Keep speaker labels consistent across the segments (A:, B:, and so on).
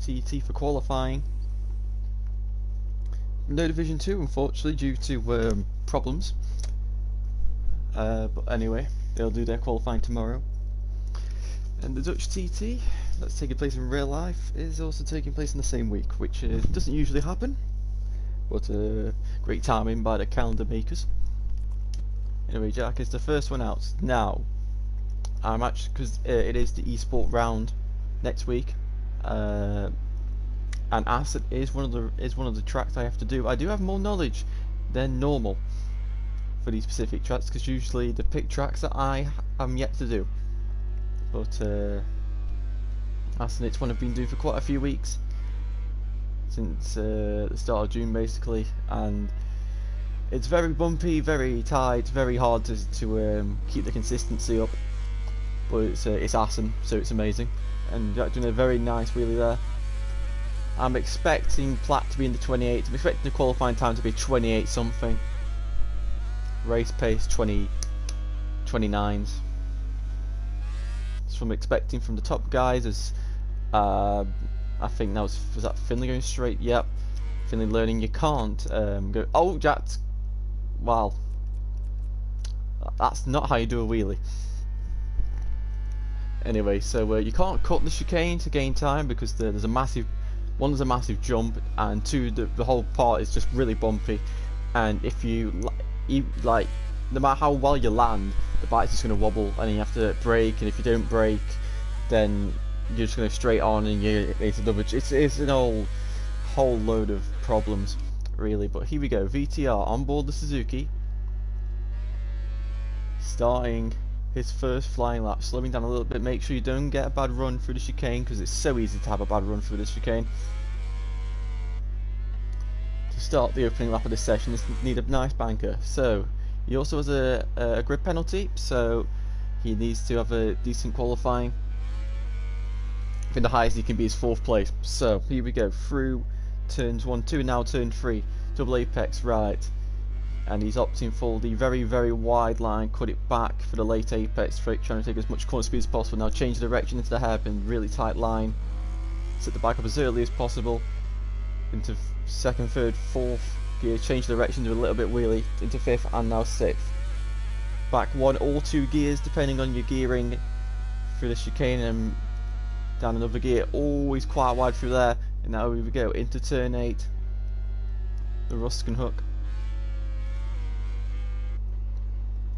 A: TT for qualifying. No Division 2, unfortunately, due to problems. But anyway, they'll do their qualifying tomorrow. And the Dutch TT, that's taking place in real life, is also taking place in the same week, which doesn't usually happen, but great timing by the calendar makers. Anyway, Jack is the first one out. Now, I'm actually, because it is the eSport round next week, and Asset is one of the tracks I have to do. I do have more knowledge than normal for these specific tracks, because usually the pick tracks that I am yet to do. But Asset, it's one I've been doing for quite a few weeks, since the start of June basically, and it's very bumpy, very tight, very hard to keep the consistency up. But it's awesome, so it's amazing, and Jack doing a very nice wheelie there. I'm expecting Platt to be in the 28. I'm expecting the qualifying time to be 28 something. Race pace 29s. So I'm expecting from the top guys as I think that was that Finley going straight? Yep. Finley learning you can't go. Oh, Jack! Wow, that's not how you do a wheelie. Anyway, so you can't cut the chicane to gain time because there's a massive jump, and two, the whole part is just really bumpy, and if you like, no matter how well you land, the bike's just going to wobble, and you have to brake, and if you don't brake, then you're just going to straight on, and it's another. It's an whole load of problems, really. But here we go, VTR on board the Suzuki, starting his first flying lap, slowing down a little bit. Make sure you don't get a bad run through the chicane, because it's so easy to have a bad run through the chicane. To start the opening lap of this session, this need a nice banker. So he also has a grid penalty, so he needs to have a decent qualifying. I think the highest he can be is 4th place. So here we go, through turns 1, 2, now turn 3, double apex right. And he's opting for the very, very wide line, cut it back for the late apex straight, trying to take as much corner speed as possible. Now change the direction into the hairpin, really tight line. Set the bike up as early as possible into 2nd, 3rd, 4th gear. Change the direction, do a little bit wheelie into 5th and now 6th. Back 1 or 2 gears depending on your gearing through the chicane, and down another gear. Always quite wide through there. And now here we go into turn 8, the Ruskin hook.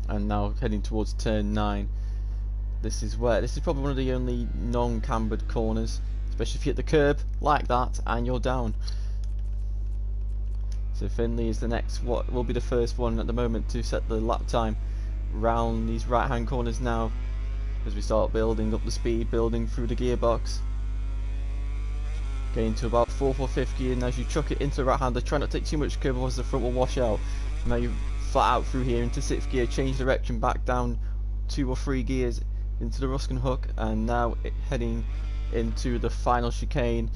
A: And now heading towards turn 9. This is probably one of the only non-cambered corners, especially if you hit the curb like that and you're down. So Finley is the next, what will be the first one at the moment to set the lap time round these right hand corners now, as we start building up the speed, building through the gearbox, getting to about 4th or 5th gear, and as you chuck it into the right hander, try not to take too much curb, otherwise the front will wash out. Now you flat out through here into 6th gear, change direction back down 2 or 3 gears into the Ruskin hook, and now heading into the final chicane.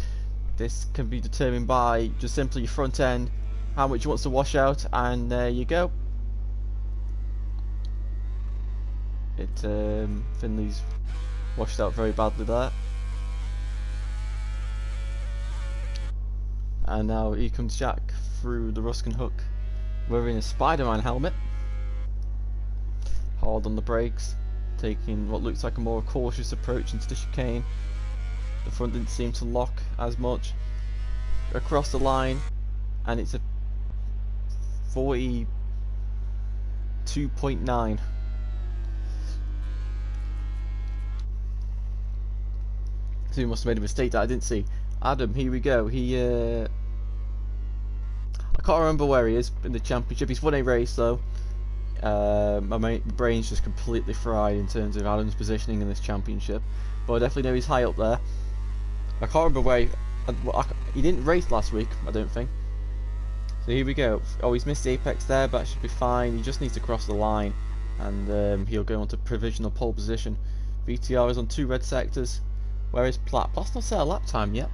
A: This can be determined by just simply your front end, how much you want to wash out, and there you go. Finley's washed out very badly there. And now here comes Jack through the Ruskin hook, wearing a Spider-Man helmet, hard on the brakes, taking what looks like a more cautious approach into the chicane. The front didn't seem to lock as much. Across the line, and it's a 42.9. So he must have made a mistake that I didn't see. Adam, here we go. I can't remember where he is in the championship. He's won a race though. My brain's just completely fried in terms of Adam's positioning in this championship, but I definitely know he's high up there. I can't remember where he didn't race last week, I don't think. So here we go. Oh, he's missed the apex there, but that should be fine. He just needs to cross the line, and he'll go on to provisional pole position. VTR is on 2 red sectors. Where is Platt? Platt's not set a lap time yet.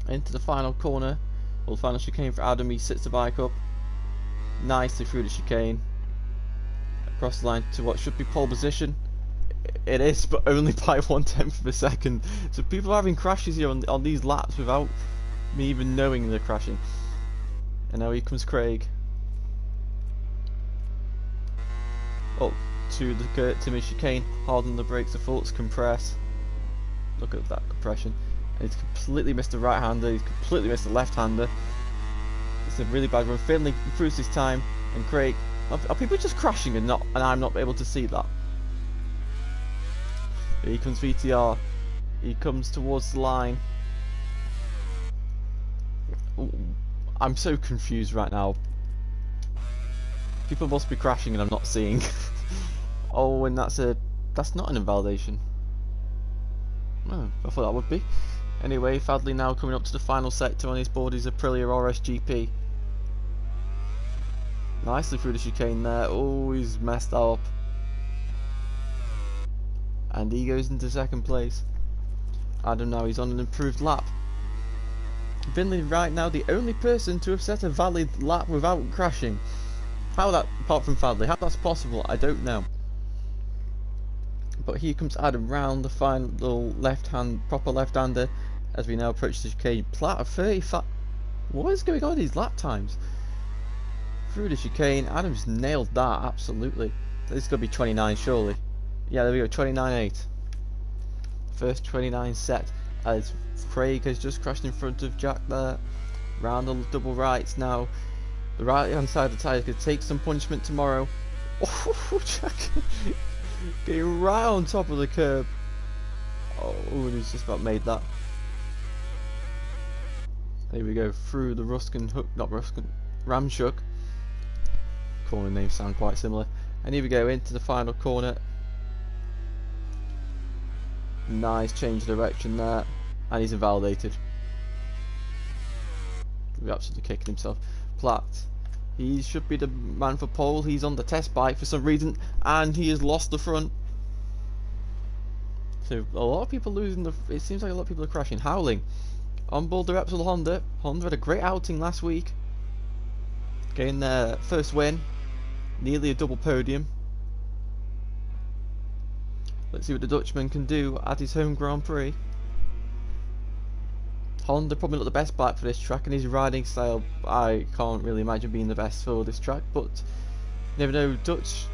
A: Into the final corner, or the final chicane for Adam. He sits the bike up nicely through the chicane, across the line to what should be pole position. It is, but only by 1/10 of a second. So people are having crashes here on these laps without me even knowing they're crashing. And now here comes Craig. Up to the timid chicane, hard on the brakes, the faults compress. Look at that compression. And he's completely missed the right hander, he's completely missed the left hander. It's a really bad run. Finley improves his time, and Craig. Are people just crashing and I'm not able to see that? Here comes VTR. He comes towards the line. I'm so confused right now. People must be crashing and I'm not seeing. Oh, and that's not an invalidation. Oh, I thought that would be. Anyway, Fadley now coming up to the final sector on his board is Aprilia RSGP. Nicely through the chicane there. Oh, he's messed up. And he goes into second place. Adam now, he's on an improved lap. Finley right now the only person to have set a valid lap without crashing. How that, apart from Fadley, how that's possible, I don't know. But here comes Adam round the final proper left-hander as we now approach the chicane. Plat of 35. What is going on with these lap times? Through the chicane, Adam's nailed that, absolutely. This is going to be 29 surely. Yeah, there we go, 29.8. First 29 set as Craig has just crashed in front of Jack there. Round the double rights now. The right hand side of the tyre could take some punishment tomorrow. Oh, Jack getting right on top of the curb. Oh, he's just about made that. There we go, through the Ramshook. Corner names sound quite similar. And here we go into the final corner. Nice change of direction there, and he's invalidated. He's absolutely kicking himself. Platt, he should be the man for pole. He's on the test bike for some reason, and he has lost the front. So a lot of people losing the. It seems like a lot of people are crashing. Howling on board the Repsol Honda. Honda had a great outing last week, getting their first win, nearly a double podium. Let's see what the Dutchman can do at his home Grand Prix. Honda probably not the best bike for this track, and his riding style I can't really imagine being the best for this track, but you never know, Dutch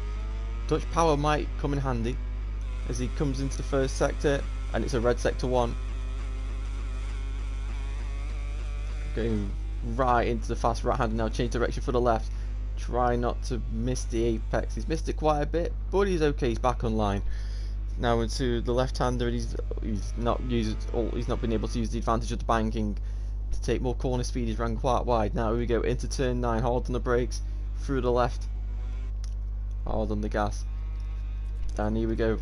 A: power might come in handy as he comes into the first sector, and it's a red sector 1. Going right into the fast right hander now, change direction for the left. Try not to miss the apex. He's missed it quite a bit, but he's okay, he's back on line. Now into the left-hander, and he's not been able to use the advantage of the banking to take more corner speed. He's ran quite wide. Now here we go into turn 9, hard on the brakes, through the left, hard on the gas, and here we go.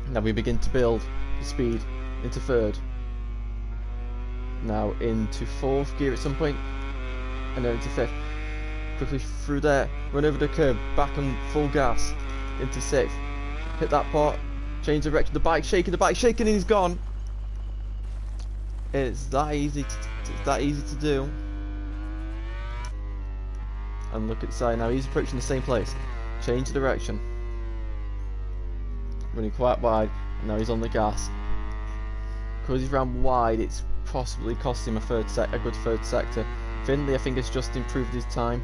A: Now we begin to build the speed into third. Now into fourth gear at some point, and then into fifth. Quickly through there, run over the curb, back on full gas. Into sixth, hit that part, change direction, the bike shaking, and he's gone. It's that easy to do. And look at the side now, he's approaching the same place. Change the direction, running quite wide, and now he's on the gas. Because he's ran wide, it's possibly cost him a good third sector. Finley, I think, has just improved his time,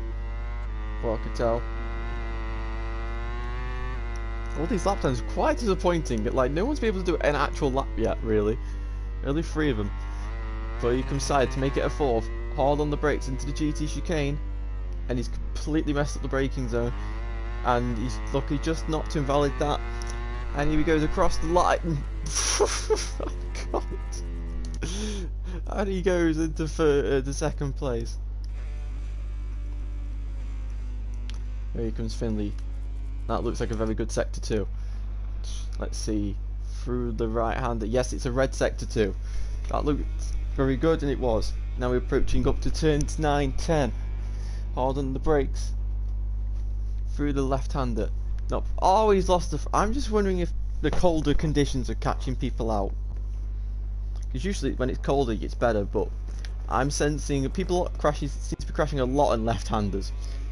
A: what I could tell. All these lap times are quite disappointing. Like, no one's been able to do an actual lap yet, really. Only 3 of them. But he comes side to make it a 4th. Hard on the brakes into the GT chicane, and he's completely messed up the braking zone. And he's lucky just not to invalid that. And here he goes across the line. Oh, God. And he goes into the second place. Here comes Finley. That looks like a very good sector 2. Let's see, through the right hander. Yes, it's a red sector 2. That looked very good, and it was. Now we're approaching up to turns 9, 10. Hard on the brakes. Through the left hander. No, oh, he's lost the. I'm just wondering if the colder conditions are catching people out. Because usually when it's colder, it's better. But I'm sensing people seem to be crashing a lot on left handers.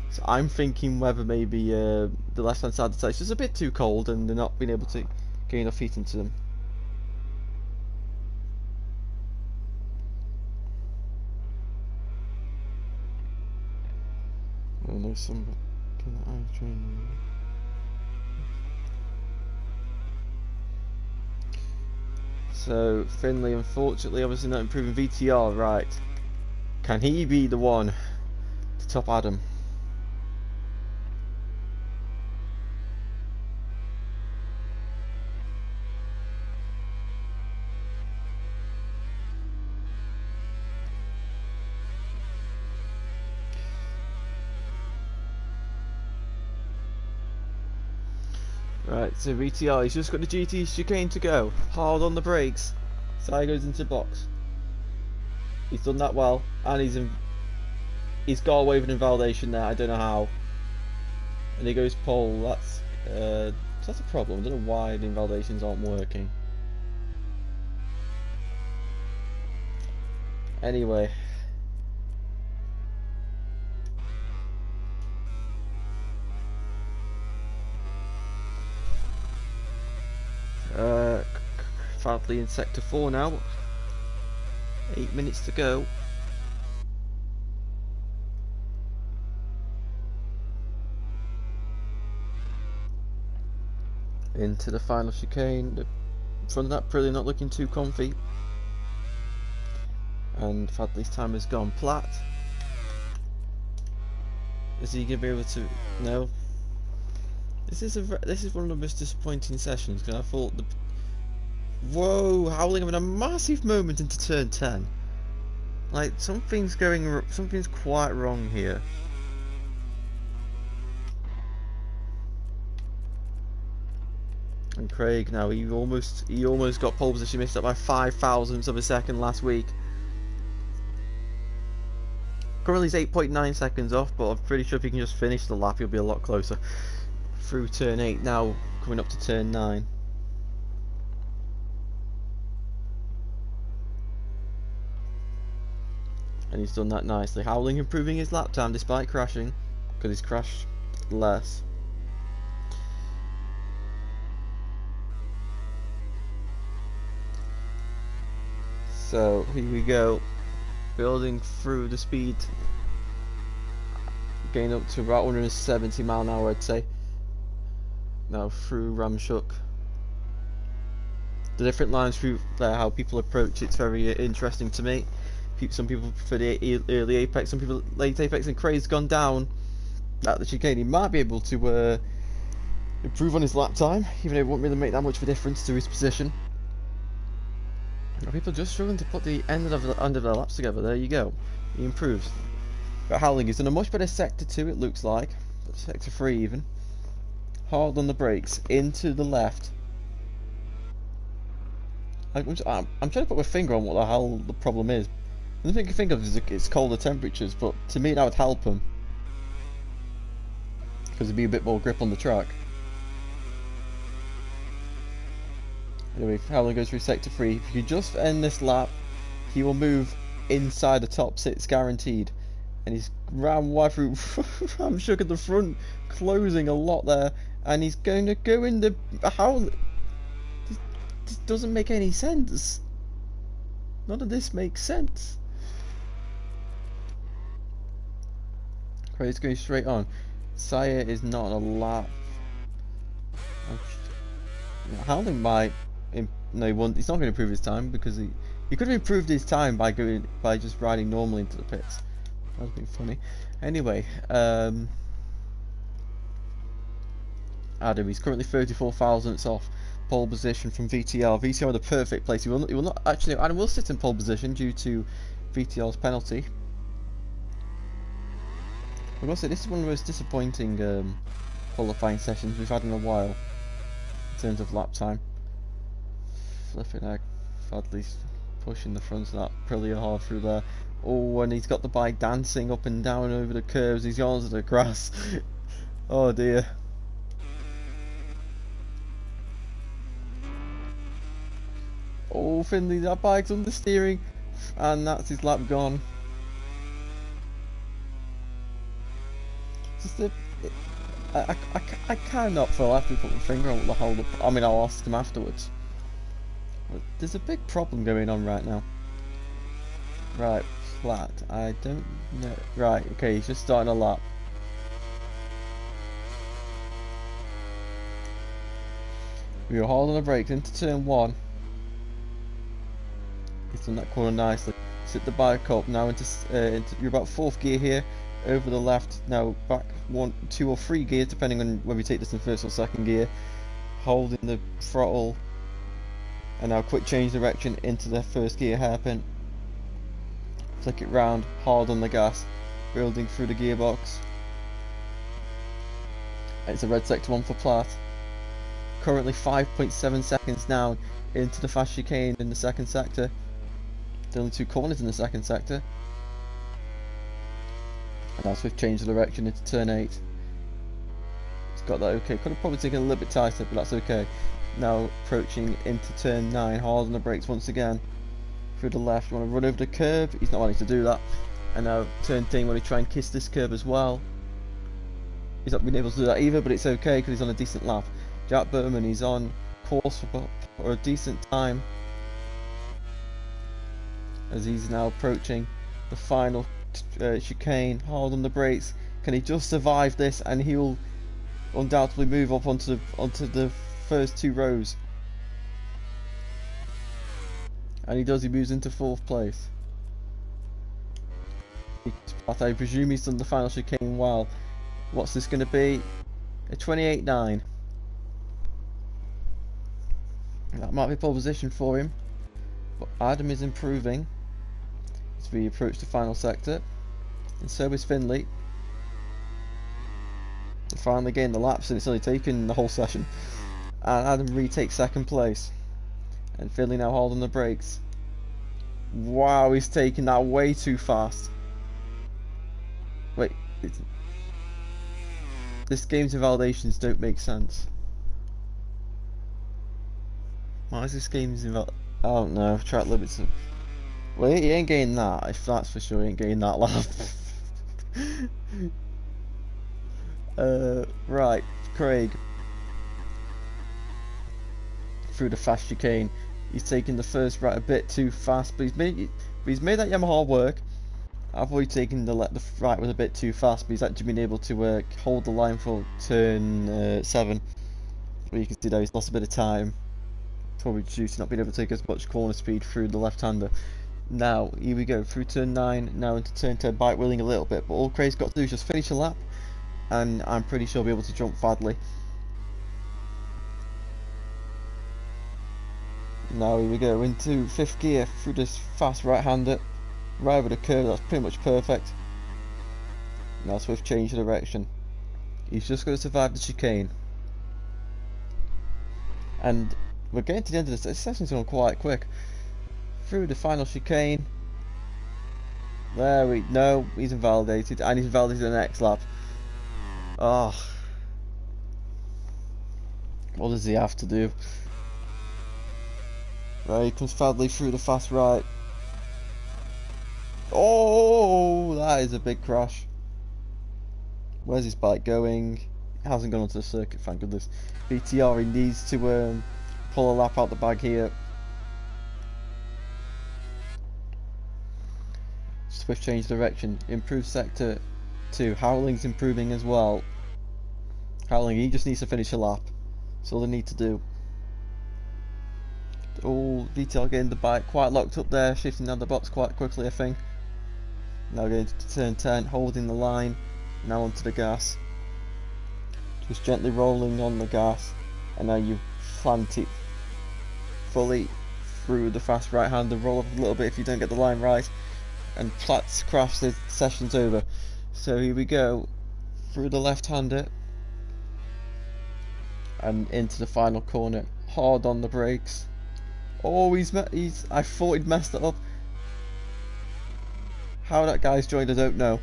A: So I'm thinking whether maybe the left hand side of the tyres is just a bit too cold and they're not being able to get enough heat into them. Oh, there's some. So Finley, unfortunately, obviously not improving VTR. Right, can he be the one to top Adam? Right, so VTR, he's just got the GT chicane to go. Hard on the brakes. Side goes into box. He's done that well, and he's got away with an invalidation there. I don't know how. And he goes pole. That's a problem. I don't know why the invalidations aren't working. Anyway. Fadley in sector 4 now. 8 minutes to go. Into the final chicane. The front of that Aprilia not looking too comfy. And Fadley's time has gone flat. Is he going to be able to... No. This is one of the most disappointing sessions because I thought the... Whoa, Howling having a massive moment into turn 10. Like, something's quite wrong here. And Craig now, he almost got pole position, missed up by 0.05 of a second last week. Currently he's 8.9 seconds off, but I'm pretty sure if he can just finish the lap he'll be a lot closer. Through turn 8 now, coming up to turn 9. And he's done that nicely. Howling improving his lap time despite crashing, because he's crashed less. So here we go, building through the speed, getting up to about 170 mile an hour, I'd say. Now through Ramshook. The different lines through there, how people approach it's very interesting to me. Some people prefer the early apex, some people late apex, and Craig's gone down at the chicane. He might be able to improve on his lap time, even though it won't really make that much of a difference to his position. People just struggling to put the end of their laps together. There you go. He improves. But Howling, he's done a much better sector 2, it looks like. Sector 3 even. Hard on the brakes, into the left. I'm trying to put my finger on what the hell the problem is. The only thing I can think of is it's colder temperatures, but to me that would help him. Because there'd be a bit more grip on the track. Anyway, Howling goes through sector 3. If you just end this lap, he will move inside the top 6 guaranteed. And he's ran wide through Ramshook at the front, closing a lot there. And he's going to go in the... How... This doesn't make any sense. None of this makes sense. Craig's going straight on. Sire is not on a lap. Howling might... No, he's not going to improve his time because he could have improved his time by just riding normally into the pits. That would have been funny. Anyway, Adam, he's currently 34 thousandths off pole position from VTR. VTR in the perfect place. He will not actually. Adam will sit in pole position due to VTR's penalty. I must say this is one of the most disappointing qualifying sessions we've had in a while in terms of lap time. Flipping out, Fadley's pushing the front of that pretty hard through there. Oh, and he's got the bike dancing up and down over the curves. He's gone onto the grass. Oh dear. Oh, Finley, that bike's under steering, and that's his lap gone. This Just I cannot for the life of me put my finger on what the hold up. I mean, I'll ask him afterwards. But there's a big problem going on right now. Right, flat. I don't know. Right, okay, he's just starting a lap. We were holding the brakes into turn 1. He's done that corner nicely. Sit the bike up now into you're about 4th gear here. Over the left, now back 1, 2 or 3 gears depending on whether you take this in 1st or 2nd gear. Holding the throttle, and now quick change direction into the 1st gear hairpin. Flick it round, hard on the gas, building through the gearbox. It's a red sector 1 for Platt. Currently 5.7 seconds now into the fast chicane in the 2nd sector. The only 2 corners in the 2nd sector. And now Swift changed the direction into turn 8. It's got that okay. Could have probably taken a little bit tighter, but that's okay. Now approaching into turn 9, hard on the brakes once again. Through the left, you want to run over the curb. He's not wanting to do that. And now turn 10, want to try and kiss this curb as well. He's not been able to do that either, but it's okay because he's on a decent lap. Jack Berman, he's on course for a decent time. As he's now approaching the final chicane, hard on the brakes. Can he just survive this, and he'll undoubtedly move up onto the first 2 rows. And he does. He moves into 4th place. I presume he's done the final chicane well. What's this going to be? A 28.9. That might be pole position for him, but Adam is improving as we approach the final sector, and so is Finley. They're finally getting the laps, and it's only taken the whole session. And Adam retakes 2nd place, and Finley now holding the brakes. Wow, he's taking that way too fast. Wait, this game's invalidations don't make sense. Why is this game's invalid? I don't know. Track limits. Well, he ain't getting that. If that's for sure, he ain't getting that lap. Right, Craig. Through the fast chicane. He's taking the first right a bit too fast, but he's made that Yamaha work. I've always taken the right was a bit too fast, but he's actually been able to hold the line for turn 7. Where you can see that he's lost a bit of time. Probably due to not being able to take as much corner speed through the left-hander. Now, here we go, through turn 9, now into turn 10, bike wheeling a little bit, but all Craig's got to do is just finish a lap, and I'm pretty sure he'll be able to jump badly. Now here we go, into 5th gear, through this fast right-hander, right over the curve, that's pretty much perfect. Now Swift change of direction. He's just going to survive the chicane. And we're getting to the end of this session's gone quite quick. Through the final chicane. There we no, he's invalidated, and he's invalidated the next lap. Oh, what does he have to do? Right, he comes Fadley through the fast right. Oh, that is a big crash. Where's his bike going? It hasn't gone onto the circuit, thank goodness. BTR, he needs to pull a lap out the bag here. Swift change direction, improve sector 2. Howling's improving as well. Howling, he just needs to finish a lap. That's all they need to do. Oh, VTR getting the bike quite locked up there, shifting down the box quite quickly, I think. Now going to turn 10, holding the line, now onto the gas. Just gently rolling on the gas, and now you plant it fully through the fast right hander, roll up a little bit if you don't get the line right, and Platt's crash, the session's over. So here we go, through the left hander, and into the final corner, hard on the brakes. Oh, I thought he'd messed it up. How that guy's joined, I don't know.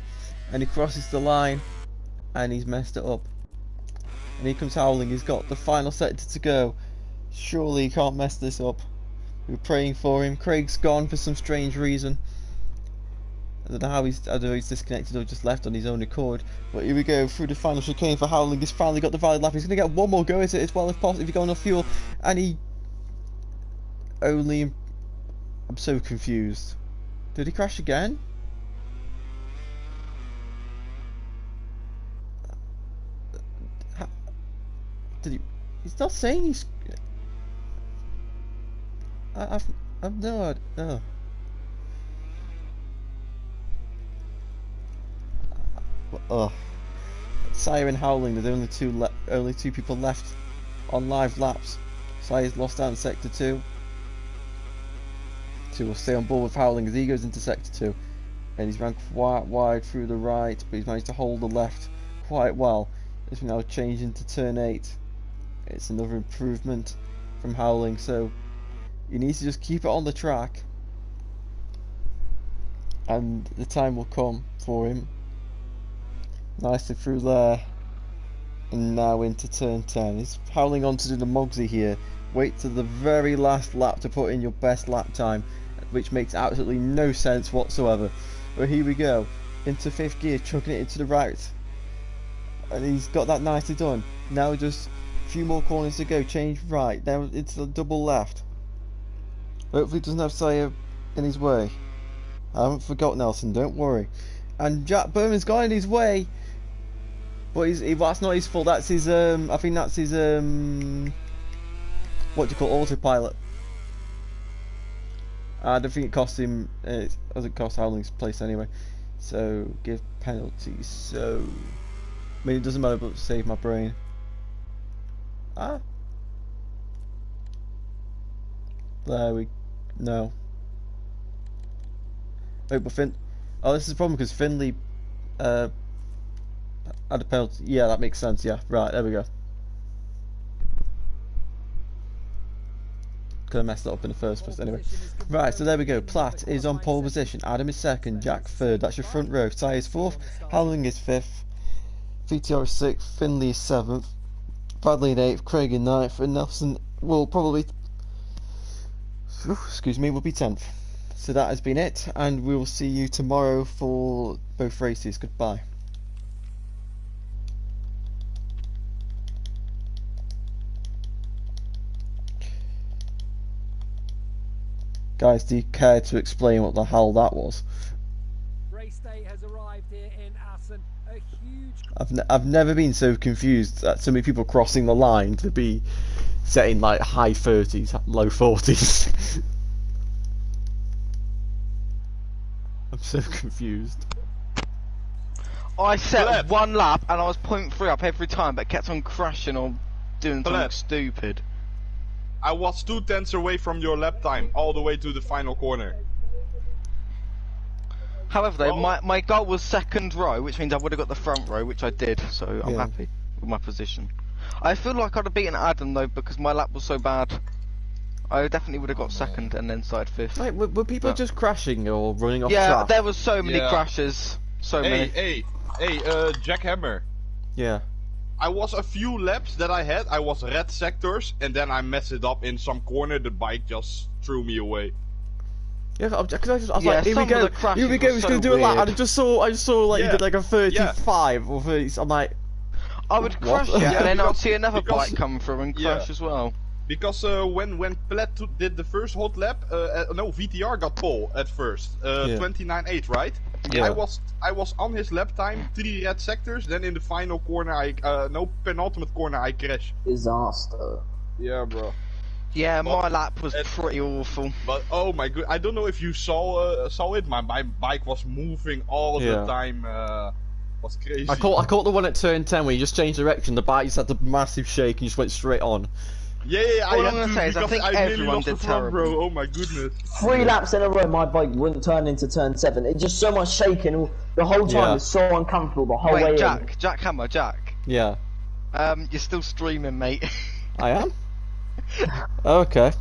A: And he crosses the line, and he's messed it up. And here comes Howling, he's got the final sector to go. Surely he can't mess this up. We were praying for him. Craig's gone for some strange reason. I don't know how he's, I don't know if he's disconnected or just left on his own accord. But here we go through the final chicane for Howling. He's finally got the valid lap. He's going to get one more go at it as well if possible if he's going off fuel. And he only... I'm so confused. Did he crash again? Did he... He's not saying he's... I've no idea. Oh. Oh. Sire and Howling, there's only two people left on live laps. Sire's lost out in sector 2. 2 will stay on board with Howling as he goes into sector 2. And he's ran quite wide through the right, but he's managed to hold the left quite well. As we now change into turn 8. It's another improvement from Howling, so he needs to just keep it on the track. And the time will come for him. Nicely through there, and now into turn 10. He's Howling on to do the Mogsy here. Wait to the very last lap to put in your best lap time, which makes absolutely no sense whatsoever. But here we go, into 5th gear, chucking it into the right, and he's got that nicely done. Now just a few more corners to go, change right, now it's a double left. Hopefully he doesn't have Sire in his way. I haven't forgot Nelson, don't worry. And Jack Berman's gone in his way. But that's not his fault, that's his, I think that's his, what do you call autopilot. I don't think it cost him, it doesn't cost Howling's place anyway. So, give penalties, so... I mean, it doesn't matter, but save my brain. Ah? There we... no. Wait, but oh, this is the problem, because Finley, had a penalty. Yeah, that makes sense. Yeah, right. There we go. Could have messed that up in the first place. Anyway, right. So there we go. Platt is on pole position. Adam is second. Jack third. That's your front row. Ty is fourth. Howling is fifth. VTR is sixth. Finley is seventh. Bradley in eighth. Craig in ninth. And Nelson will probably, excuse me, will be 10th. So that has been it, and we will see you tomorrow for both races. Goodbye. Guys, do you care to explain what the hell that was?
B: Race day has arrived here in Assen. A huge...
A: I've never been so confused at so many people crossing the line to be setting like high 30s, low 40s. I'm so confused.
C: I set one lap and I was 0.3 up every time, but kept on crashing or doing something stupid.
D: I was 2/10 away from your lap time, all the way to the final corner.
C: However, though, my goal was second row, which means I would have got the front row, which I did, so I'm happy with my position. I feel like I'd have beaten Adam, though, because my lap was so bad. I definitely would have got second and then side fifth.
A: Wait, were people just crashing or running off track?
C: Yeah, there was so many crashes. So many.
D: Hey, Jack Hammer.
A: Yeah.
D: I was a few laps that I had, I was red sectors, and then I messed it up in some corner, the bike just threw me away.
A: Yeah, because I was like, here we go, he's gonna do a lap, and I just saw like you did like a 35 or 30, I'm like...
C: I would crash and then I'd see another bike come through and crash as well.
D: Because when Platt did the first hot lap, no, VTR got pole at first, 29.8, right?
A: Yeah.
D: I was on his lap time, 3 red sectors, then in the final corner, penultimate corner, I crashed.
E: Disaster.
D: Yeah, bro.
C: Yeah, my lap was pretty awful.
D: But oh my god, I don't know if you saw it. My bike was moving all the time. Was crazy.
A: I caught the one at turn 10 where you just changed direction. The bike just had the massive shake and you just went straight on.
D: Yeah,
C: all I'm gonna say is I think everyone did terrible.
D: Bro. Oh my goodness.
E: 3 laps in a row, my bike wouldn't turn into turn 7. It just so much shaking the whole time. It's so uncomfortable the whole way.
C: Wait, Jack Hammer, Jack.
A: Yeah.
C: You're still streaming, mate.
A: I am. Okay.